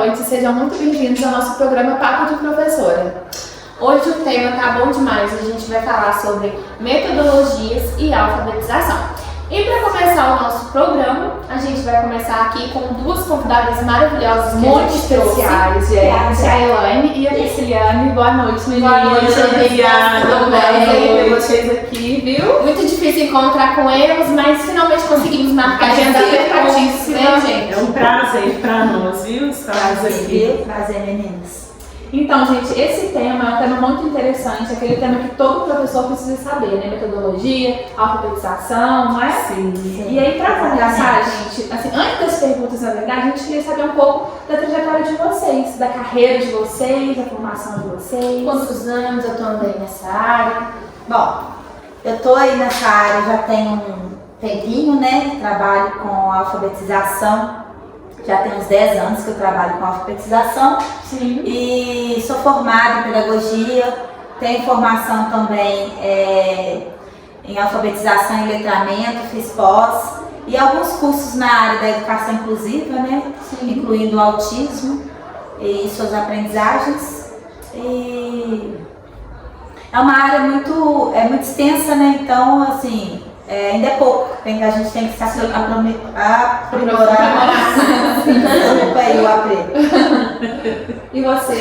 noite, sejam muito bem-vindos ao nosso programa Papo de Professora. Hoje o tema tá bom demais, a gente vai falar sobre metodologias e alfabetização. E para começar o nosso programa, a gente vai começar aqui com duas convidadas maravilhosas muito especiais, gente. A Elaine e a Prisciliane. Boa noite, meninas. Boa noite, obrigada. Tudo bem? Vocês aqui, viu? Muito difícil encontrar com eles, mas finalmente conseguimos marcar agenda apertadíssima, né, gente? É um prazer para nós, viu? Estarmos aqui. Prazer, meninas. Então, gente, esse tema é um tema muito interessante, aquele tema que todo professor precisa saber, né? Metodologia, alfabetização, não é? Sim. E aí, para começar, gente, assim, antes das perguntas, na verdade, a gente queria saber um pouco da trajetória de vocês, da carreira de vocês, da formação de vocês. Quantos anos eu tô andando nessa área? Bom, eu tô aí nessa área já tem um tempinho, né? Trabalho com alfabetização. Já tem uns 10 anos que eu trabalho com alfabetização. Sim. E sou formada em pedagogia, tenho formação também em alfabetização e letramento, fiz pós e alguns cursos na área da educação inclusiva, né? Sim. Incluindo o autismo e suas aprendizagens. E é uma área muito extensa, né? Então, assim, ainda é pouco, a gente tem que se aprimorar. Desculpa aí o aprendo. E você?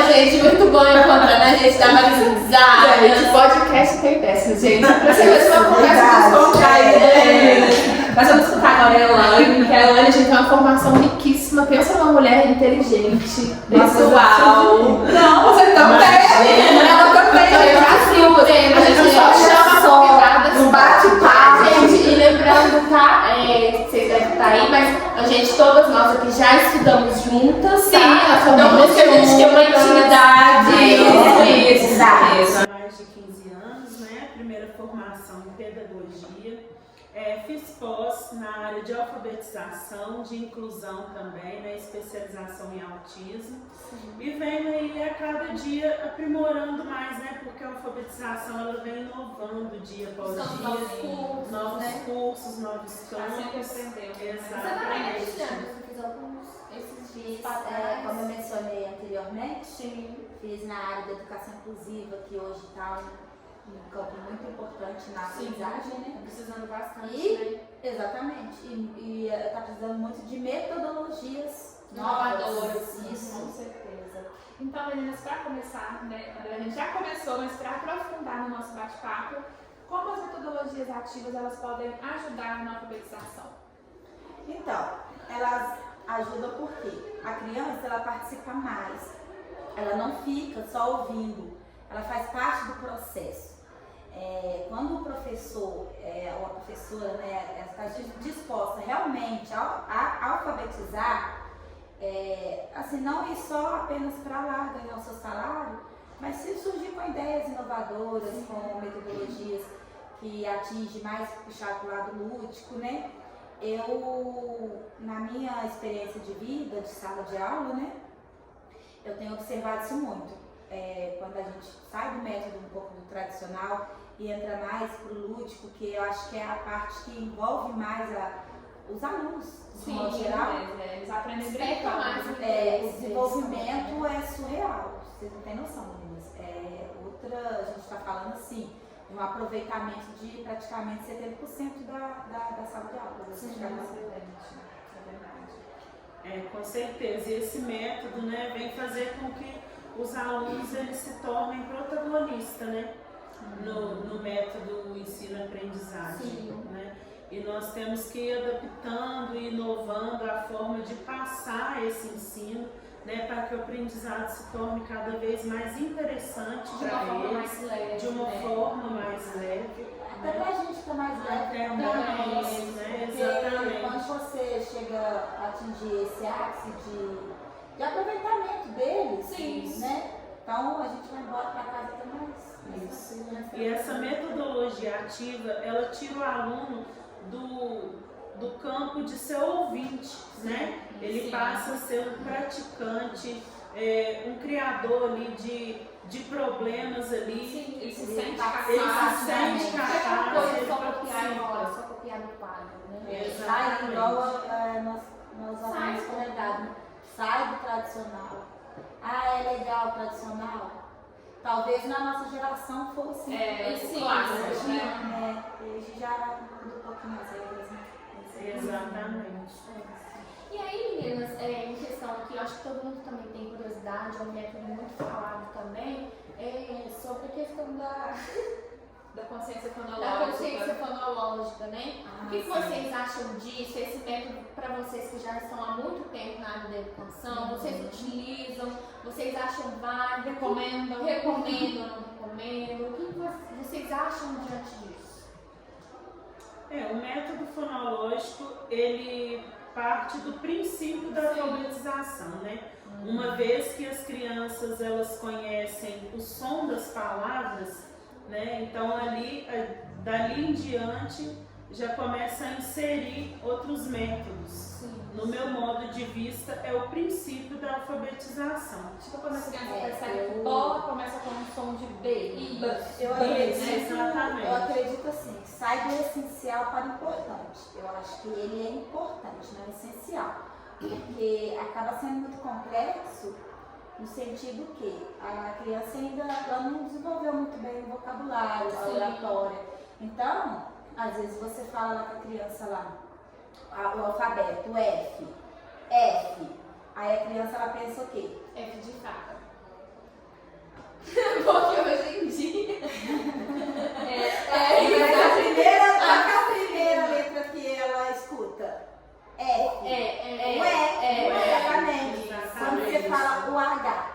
Gente, muito bom encontrando a gente, dá várias risadas. Gente, podcast tem dessas, gente. Pra você ver se uma conversa descontraída. Mas vamos escutar agora a Elaine, que a Elaine, a gente tem uma formação riquíssima. Pensa numa mulher inteligente, pessoal. Não, você também. Ela também. A gente só chama convidadas, um bate-papo. gente. E lembrando, tá? Vocês devem estar aí, mas a gente, todas nós aqui já estudamos juntas. Sim, tá? Então, por isso que a gente tem uma intimidade. Isso. Mais de 15 anos, né? Primeira formação em pedagogia. Fiz pós na área de alfabetização, de inclusão também, né? Especialização em autismo. Sim. E venho aí a cada dia aprimorando mais, né? Porque a alfabetização ela vem inovando dia após dia. Novos cursos, novos campos. Exatamente. Fiz, como eu mencionei anteriormente, fiz na área da educação inclusiva, que hoje está um campo muito importante na aprendizagem, né? Precisando bastante, Exatamente. E está precisando muito de metodologias inovadoras. Isso. Com certeza. Então, meninas, para começar, né? A gente já começou, mas para aprofundar no nosso bate-papo, como as metodologias ativas elas podem ajudar na alfabetização? Então, elas ajudam porque a criança ela participa mais, ela não fica só ouvindo, ela faz parte do processo. Quando o professor ou a professora, né, está disposta realmente a alfabetizar, assim, não ir só apenas para lá ganhar o seu salário, mas se surgir com ideias inovadoras, com metodologias que atingem mais puxar para o lado lúdico, né? Eu, na minha experiência de vida, de sala de aula, né, eu tenho observado isso muito. Quando a gente sai do método um pouco do tradicional e entra mais para o lúdico, que eu acho que é a parte que envolve mais os alunos, de modo geral. Eles aprendem a Desperta mais. O desenvolvimento é surreal, vocês não têm noção, meninas. A gente está falando assim, um aproveitamento de praticamente 70% da sala de aula. Com certeza. E esse método, né, vem fazer com que os alunos eles se tornem protagonistas, né, no método ensino-aprendizagem. Né? E nós temos que ir adaptando e inovando a forma de passar esse ensino, né, para que o aprendizado se torne cada vez mais interessante para eles, de uma forma mais leve. Até para a gente ficar mais leve também, né? Exatamente. Quando você chega a atingir esse ápice de aproveitamento deles, né? Então a gente vai embora para casa também. Isso. E essa metodologia ativa, ela tira o aluno do campo de ser ouvinte, né? Ele passa a ser um praticante, um criador ali de problemas ali. Sim, ele se sente capaz. Ele se sente capaz. Só copiar no quadro, né? Saindo presencial tradicional? Talvez na nossa geração fosse esse clássico, hoje, né? Hoje já muda um pouquinho as regras, né? Exatamente. E aí, meninas, em questão aqui, eu acho que todo mundo também tem curiosidade, é um método muito falado também, sobre a questão Da consciência da fonológica. consciência fonológica, né? O que sim. vocês acham disso? Esse método, para vocês que já estão há muito tempo na área da educação, vocês utilizam, vocês acham válido? Recomendam. Recomendam ou não recomendam? O que vocês acham diante disso? O método fonológico, ele parte do princípio da alfabetização, né? Uma vez que as crianças, elas conhecem o som das palavras, né? Então dali em diante já começa a inserir outros métodos. No meu modo de vista, é o princípio da alfabetização. Tipo quando a criança percebe que bola começa com um som de B. Eu acredito assim, que sai do essencial para o importante. Eu acho que ele é importante, não é essencial. Porque acaba sendo muito complexo no sentido que a criança ainda ela não desenvolveu muito bem o vocabulário, a oratória. Então, às vezes você fala lá com a criança lá, o alfabeto, F, aí a criança ela pensa o quê? F de faca. Porque hoje em dia. Qual a primeira letra que ela escuta? Exatamente. Quando você fala o H.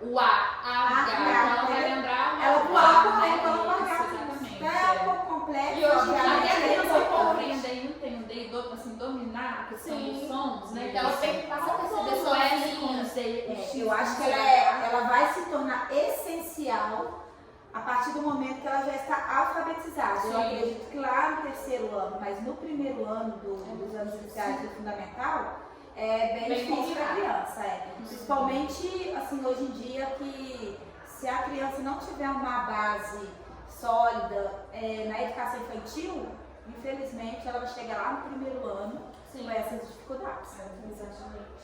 O A, Ela vai lembrar. Ela coloca o H. Exatamente. É um pouco complexo. E hoje em dia Até a obviamente, criança é importante. compreender e entender, assim, dominar a questão dos sons, né? Então ela tem que passar a perceber sua Eu acho que ela vai se tornar essencial a partir do momento que ela já está alfabetizada. Eu Sim. acredito que lá no terceiro ano, mas no primeiro ano dos anos iniciais do fundamental, é bem difícil para a criança. Principalmente assim, hoje em dia, que se a criança não tiver uma base sólida na educação infantil, infelizmente ela vai chegar lá no primeiro ano com essas dificuldades. Exatamente.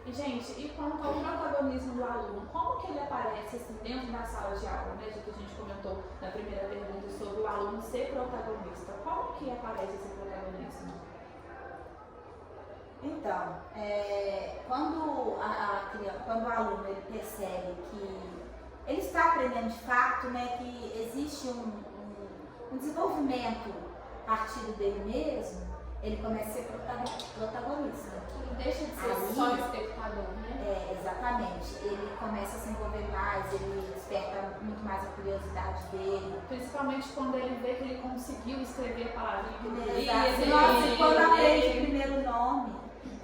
E, gente, e quanto ao protagonismo do aluno, como que ele aparece assim, dentro da sala de aula, né? Já que a gente comentou na primeira pergunta sobre o aluno ser protagonista, como que aparece esse protagonismo? Então, quando o aluno ele percebe que ele está aprendendo de fato, né, que existe um desenvolvimento a partir dele mesmo, ele começa a ser protagonista. Ele deixa de ser Aí, só espectador, né? Exatamente. Ele começa a se envolver mais, ele desperta muito mais a curiosidade dele. Principalmente quando ele vê que ele conseguiu escrever a palavrinha que ele Exato. Nossa, quando aprende o primeiro nome,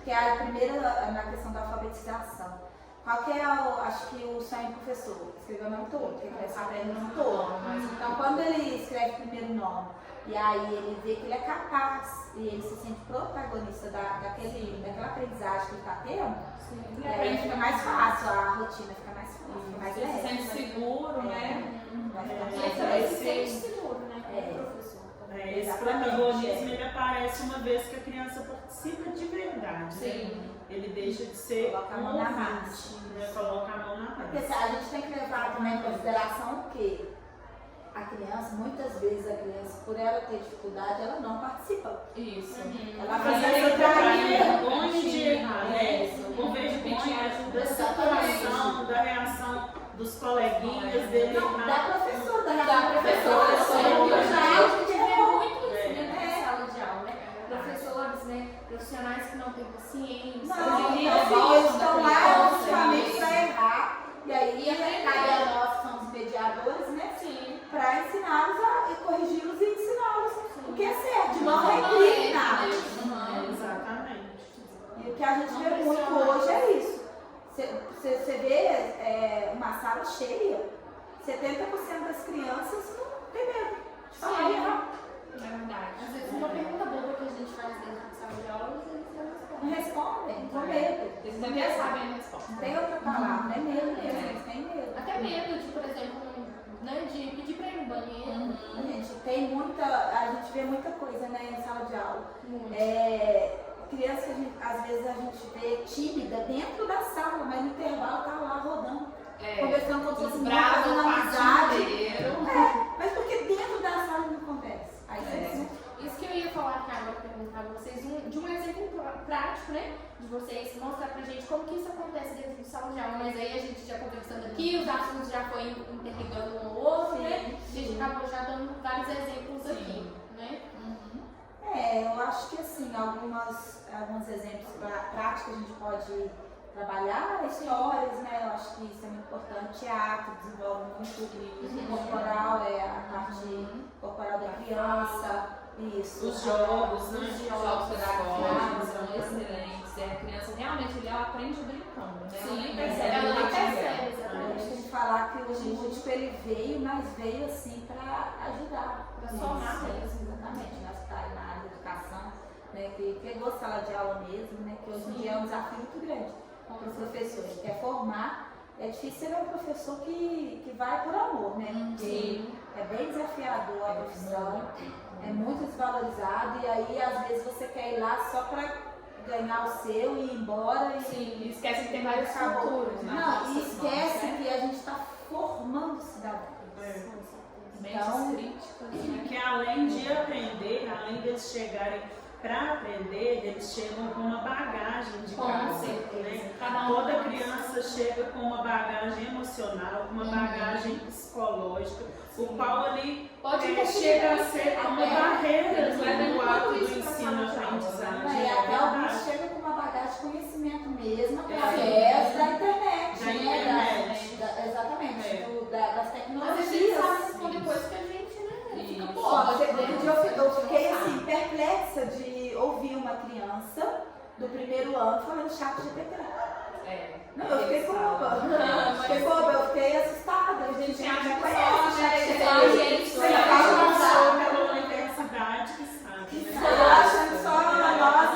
que é a primeira na questão da alfabetização. Qual que é, acho que o sonho do professor? Escrever o nome todo, porque a criança aprende o nome todo. Então, quando ele escreve o primeiro nome, e aí ele vê que ele é capaz, e ele se sente protagonista daquela aprendizagem que ele está tendo, e aí fica mais fácil, a rotina fica mais fácil, mais Ele se leve. sente seguro, né? Vai ficar E ele mais também leve. se sente seguro, né? Como professor. Esse Exatamente, protagonismo ele aparece uma vez que a criança participa de verdade. Né? Ele deixa de ser Coloca a mão na massa. né? Coloca a mão na Porque massa. a gente tem que levar também em consideração que a criança, muitas vezes a criança, por ela ter dificuldade, ela não participa. Isso. Ela Às fica vezes até tem vergonha de Sim, errar, né? isso. Com vergonha ajuda da situação, da reação dos coleguinhas dele Não, da errar. professora, Da professora, a gente vê muito isso dentro da sala de aula, né? Professores, né? Profissionais que não têm paciência. Não, que então, eles estão lá gostam justamente da para errar. E aí, aprender. cabe a nós, que somos mediadores, né? Sim. Para ensiná-los e corrigi-los e ensiná-los o que é certo, de não Não é, recriminar. né? Exatamente. E o que a gente vê muito hoje é isso. Você vê uma sala cheia, 70% das crianças não tem medo de falar e errar. É verdade. Às vezes uma pergunta boba que a gente faz dentro de sala de aula, eles não Não respondem. respondem, com medo. Eles até sabem a resposta. Não tem outra palavra, é medo mesmo, eles têm medo. Até medo de, por exemplo, né, de pedir pra ir no banheiro. A gente a gente vê muita coisa, né, em sala de aula. Muito. Criança que às vezes a gente vê tímida dentro da sala, mas no intervalo tá lá rodando. conversando com todo mundo, bravo, fazendo o amizade. inteiro. Mas porque dentro da sala não acontece. Aí Isso que eu ia falar aqui agora, perguntar a vocês, de um exemplo prático, né? De vocês mostrar pra gente como que isso acontece dentro do salão de aula. Mas aí a gente já conversando aqui, os assuntos já foi interligando um ao outro, né? A gente acabou já dando vários exemplos aqui, né? eu acho que assim, alguns exemplos práticos a gente pode trabalhar, histórias, né? Eu acho que isso é muito importante. Teatro desenvolve muito, corporal é a parte corporal da criança. Isso. Os jogos, né? Os jogos pedagógicos são excelentes. A criança realmente ela aprende brincando, né? Ela nem percebe. Ela nem o que é. percebe, A exatamente. gente tem que falar que o lúdico ele veio, mas veio assim para ajudar. Pra somar mesmo. Exatamente, na área da educação, né? Que pegou sala de aula mesmo, né? Que hoje em dia é um desafio muito grande para os professores. Quer formar, é difícil ser um professor que vai por amor, né? Porque é bem desafiador a profissão, é muito desvalorizado e aí às vezes você quer ir lá só para ganhar o seu e ir embora Sim, e esquece que tem várias acabou. culturas, né? Não, e esquece que a gente está formando cidadãos. Mentes Então, críticas, E né? que além de aprender, além deles chegarem para aprender, eles chegam com uma bagagem de Com casa. certeza. Né? Cada um Toda tem criança chega com uma bagagem emocional, com uma bagagem psicológica, o qual ali chega a ser uma barreira no ato do ensino-aprendizagem. E até alguns chegam com uma bagagem de conhecimento mesmo através da internet. Da internet. Exatamente, das Mas a gente tecnologias. sabe responder coisas que a gente, né? Fica Isso. pouco. Outro dia eu fiquei assim, perplexa de ouvir uma criança do primeiro ano falando chat GPT. Não, eu fiquei boba. Eu fiquei assustada. A gente já conhece chat GPT. Você fala pela universidade que sabe. Eu achando só nós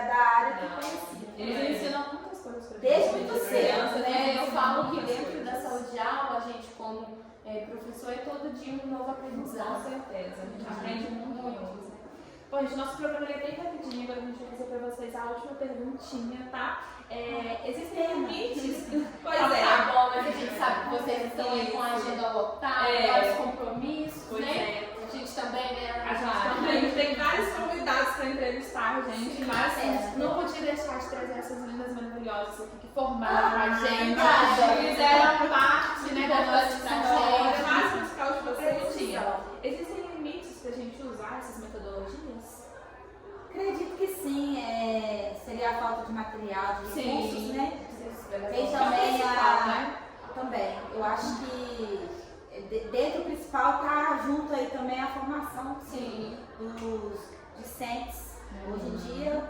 da área que conhecia. Eles ensinam muitas coisas pra Desde gente. muito cedo, né? Eu falo que dentro da saúde de aula, a gente como professor é todo dia um novo Com aprendizado. certeza, a gente aprende muito. Bom, gente, nosso programa é bem rapidinho, agora a gente vai fazer para vocês a última perguntinha, tá? Existem limites? Pois Tá é. bom, mas a gente sabe que vocês estão aí com a agenda lotada, vários compromissos, Pois né? é. A gente também, né? A gente tem vários convidados para entrevistar, gente, mas não podia deixar de trazer essas lindas maravilhosas aqui que formaram a gente, que fizeram parte, né, da nossa trajetória, mais musical de vocês tinham. Existem limites para a gente usar essas metodologias? Acredito que sim, seria a falta de material, de recursos, né? Tem Que é o também principal, né? Também, eu acho que dentro do principal tá junto aí também a formação dos discentes. Hoje em dia,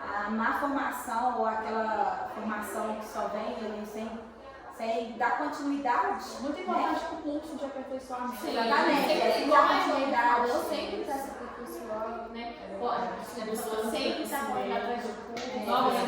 a má formação ou aquela formação que só vem ali sem dar continuidade. Muito importante o curso de aperfeiçoamento. Sim, Exatamente, sempre igual a continuidade, eu gente sempre está se aperfeiçoando, né? A pessoa sempre está correndo atrás de curso, Novas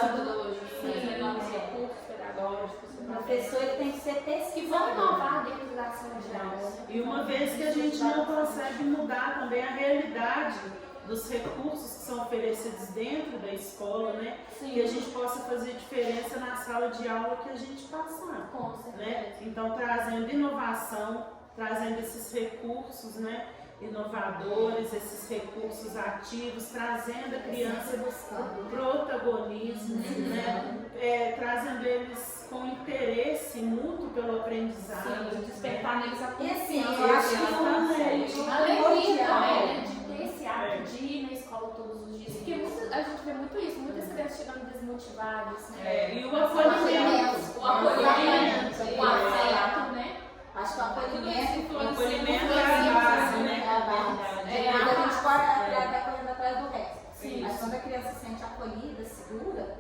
metodologias, novos recursos pedagógicos. O professor ele tem que ser que vão pesquisador. inovar dentro da sala de aula. E uma vez que a gente não consegue mudar também a realidade dos recursos que são oferecidos dentro da escola, né? Que a gente possa fazer diferença na sala de aula que a gente passar, Com certeza. né? Então, trazendo inovação, trazendo esses recursos, né? Inovadores, esses recursos ativos, trazendo a criança o protagonismo, né? Trazendo eles com interesse mútuo pelo aprendizado. Despertar neles a E assim, confiança. eu acho que A alegria primordial. também, né? De ter esse hábito de ir na escola todos os dias. Porque a gente vê muito isso, muitas crianças chegando desmotivadas, né? E o acolhimento. O acolhimento, o afeto, né? Acho que o acolhimento O acolhimento é a base, né? é a base. Depois a gente pode até correndo atrás do resto. Sim. Mas quando a criança se sente acolhida, segura,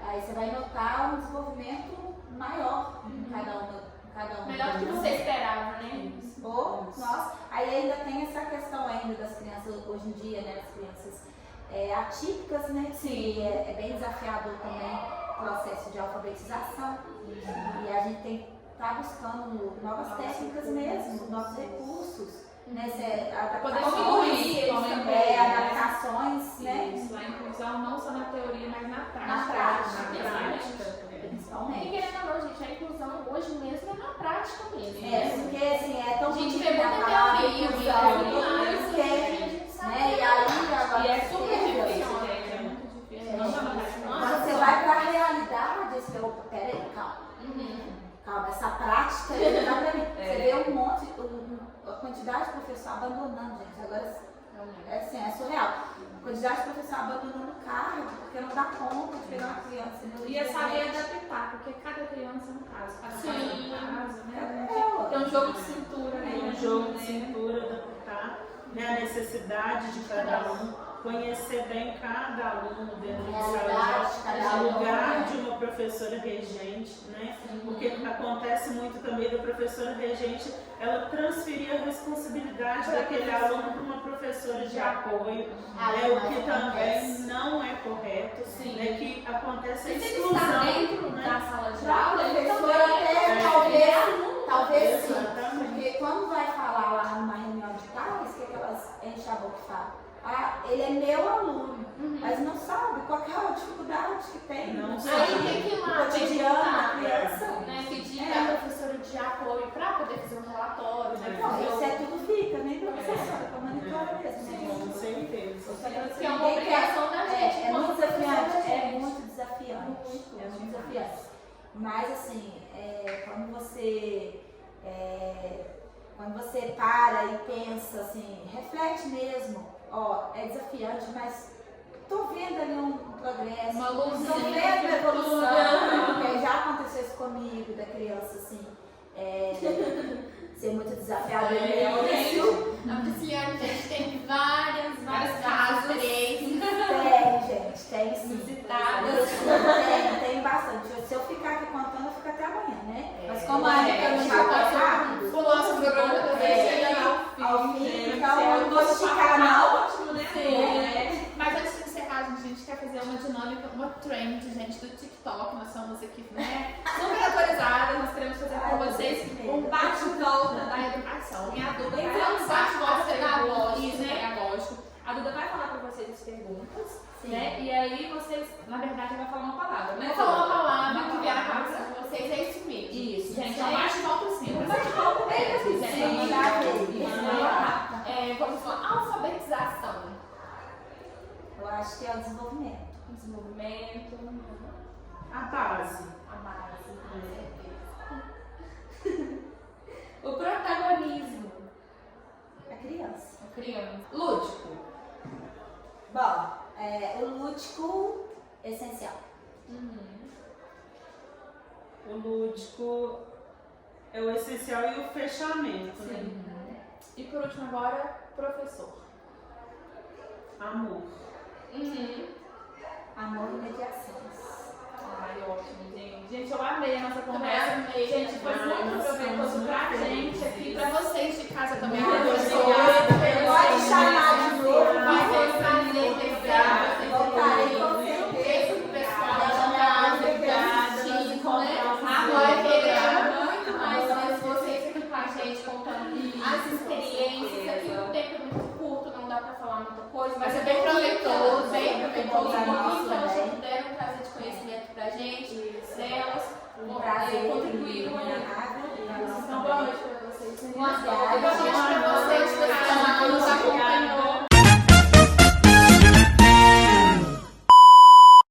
aí você vai notar um desenvolvimento maior em cada um. Melhor do que você esperava, né? Nossa, aí ainda tem essa questão ainda das crianças hoje em dia, né? As crianças atípicas, né? Que é bem desafiador também o processo de alfabetização. E a gente tem que estar buscando novas técnicas mesmo, novos recursos, né? Poder incluir, adaptações, né? Isso, a inclusão não só na teoria, mas na prática. Na prática. Na prática. E Principalmente. querendo ou não, gente, a inclusão hoje mesmo é na prática mesmo. Porque assim, é tão A gente bonito vê a muita palavra, teoria, todo mundo quer, né? E aí agora E é você super quer, difícil, gente. É muito difícil. Não dá pra quando você vai pra realidade, você fala, opa, peraí, calma. Calma, essa prática aí não dá pra mim. Você vê um monte, a quantidade de professor abandonando, gente. Agora é surreal. A quantidade de professor abandonando o carro, porque não dá conta de pegar uma criança. E é saber adaptar, porque cada criança é um caso. Cada caso é um caso, né? É Tem um jogo de cintura, né? Um jogo de cintura, adaptar, né, a necessidade de cada um, conhecer bem cada aluno dentro de sala de aula, o lugar de uma professora regente, né? Porque acontece muito também da professora regente, ela transferir a responsabilidade daquele aluno para uma professora de apoio, o que também não é correto, né? Que acontece a exclusão, dentro né? da sala de A aula, ele professora também até, talvez sim, Exatamente. porque quando vai falar lá numa reunião de pais, o que elas enchem a boca e falam? Ah, ele é meu aluno, mas não sabe qual que é a dificuldade que tem. Não Aí sabe. tem que ir lá, Cotidiano da perguntar, criança. né? Pedir a professora de apoio para poder fazer um relatório, né? Não, fazer isso é tudo fica, nem pra professora, pra monitora mesmo. né? Com certeza. Que é uma obrigação da gente. É muito enquanto professora, desafiante, é gente. muito desafiante. É muito desafiante. Mas assim, quando você para e pensa assim, reflete mesmo, é desafiante, mas tô vendo ali um progresso, Uma luzinha, tô vendo a evolução, porque já aconteceu isso comigo, da criança assim, ser muito desafiador no início. A Prisciliane, gente, tem vários casos, Tem sim. visitadas. Tem bastante. Se eu ficar aqui contando, eu fico até amanhã, né? Mas como a a gente gente já já passou rápido, o nosso programa também chega ao fim, então eu não vou esticar não. Ótimo, né? Sim. Mas antes de encerrar, a gente quer fazer uma dinâmica, uma trend, gente, do TikTok. Nós somos aqui, né, super atualizadas. Nós queremos fazer com vocês um bate-volta da educação. E a Duda Então, um bate-volta pedagógico, isso, né? pedagógico. A Duda vai falar para vocês as perguntas, né? E aí vocês, na verdade, vai falar uma palavra, né? Vou falar uma palavra que vier na cabeça de vocês, é isso mesmo. Isso, gente, Gente, é um bate-volta simples. bate-volta bem assim, Sim, gente. Sim. Vamos falar alfabetização. Eu acho que é o desenvolvimento. Desenvolvimento. A base. A base, com certeza. O protagonismo. A criança. A criança. Lúdico. Bom, o lúdico essencial. O lúdico é o essencial e o fechamento, né? E por último agora, professor. Amor. Amor e mediações. Ai, ótimo, gente. Gente, eu amei a nossa conversa. amei. Gente, foi muito proveitoso pra gente aqui, pra Pra vocês de casa também. Muito Pode chamar de novo. Vai ser um prazer receber Voltarei com vocês. certeza. Esse pessoal da casa, agora querendo muito mais vocês aqui com a gente, contando as experiências. Aqui o tempo é muito curto, não dá pra falar muita coisa, mas é bem proveitoso, então vocês puderam trazer de conhecimento pra gente, delas, Um prazer. contribuíram. Obrigada. Então, boa noite pra vocês. Boa noite.